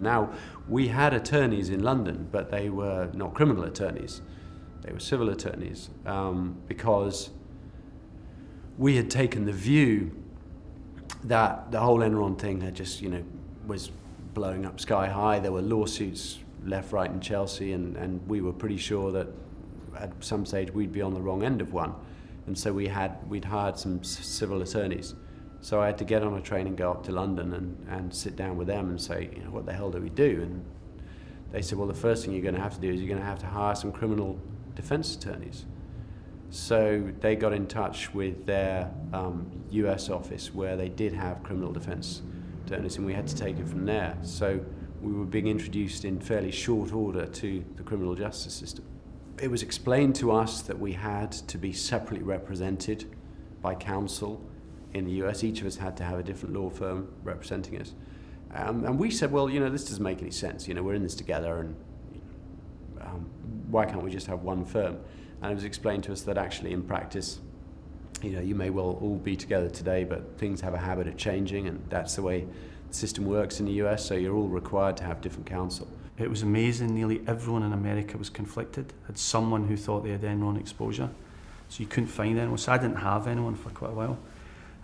Now, we had attorneys in London, but they were not criminal attorneys. They were civil attorneys, because we had taken the view that the whole Enron thing had just, was blowing up sky high. There were lawsuits left, right, and Chelsea, and we were pretty sure that at some stage we'd be on the wrong end of one. And so we'd hired some civil attorneys. So I had to get on a train and go up to London and sit down with them and say, what the hell do we do? And they said, well, the first thing you're going to have to do is you're going to have to hire some criminal defense attorneys. So they got in touch with their US office where they did have criminal defense attorneys, and we had to take it from there. So we were being introduced in fairly short order to the criminal justice system. It was explained to us that we had to be separately represented by counsel in the US. Each of us had to have a different law firm representing us. And we said, well, this doesn't make any sense. We're in this together, and why can't we just have one firm? And it was explained to us that actually in practice, you may well all be together today, but things have a habit of changing, and that's the way the system works in the US, so you're all required to have different counsel. It was amazing. Nearly everyone in America was conflicted, had someone who thought they had Enron exposure. So you couldn't find anyone. So I didn't have anyone for quite a while.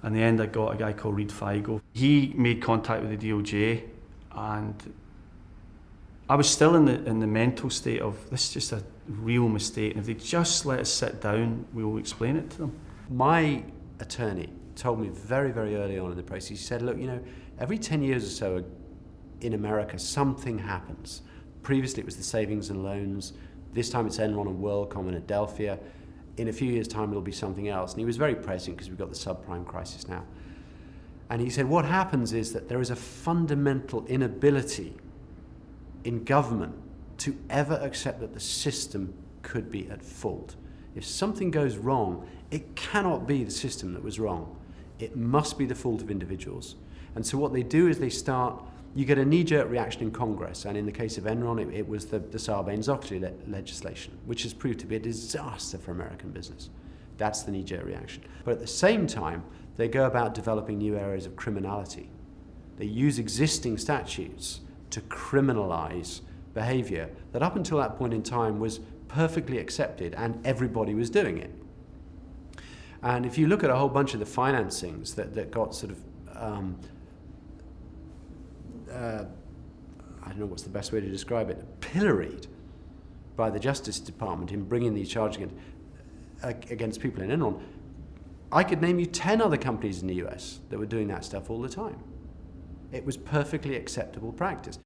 In the end, I got a guy called Reed Figo. He made contact with the DOJ, and I was still in the mental state of, this is just a real mistake, and if they just let us sit down, we will explain it to them. My attorney told me very, very early on in the process, he said, look, every 10 years or so in America, something happens. Previously it was the savings and loans. This time it's Enron and WorldCom and Adelphia. In a few years' time it'll be something else. And he was very prescient because we've got the subprime crisis now. And he said what happens is that there is a fundamental inability in government to ever accept that the system could be at fault. If something goes wrong, it cannot be the system that was wrong. It must be the fault of individuals. And so what they do is you get a knee-jerk reaction in Congress, and in the case of Enron, it was the Sarbanes-Oxley legislation, which has proved to be a disaster for American business. That's the knee-jerk reaction. But at the same time, they go about developing new areas of criminality. They use existing statutes to criminalize behavior that up until that point in time was perfectly accepted, and everybody was doing it. And if you look at a whole bunch of the financings that got sort of I don't know what's the best way to describe it, pilloried by the Justice Department in bringing these charges against people in Enron, I could name you 10 other companies in the US that were doing that stuff all the time. It was perfectly acceptable practice.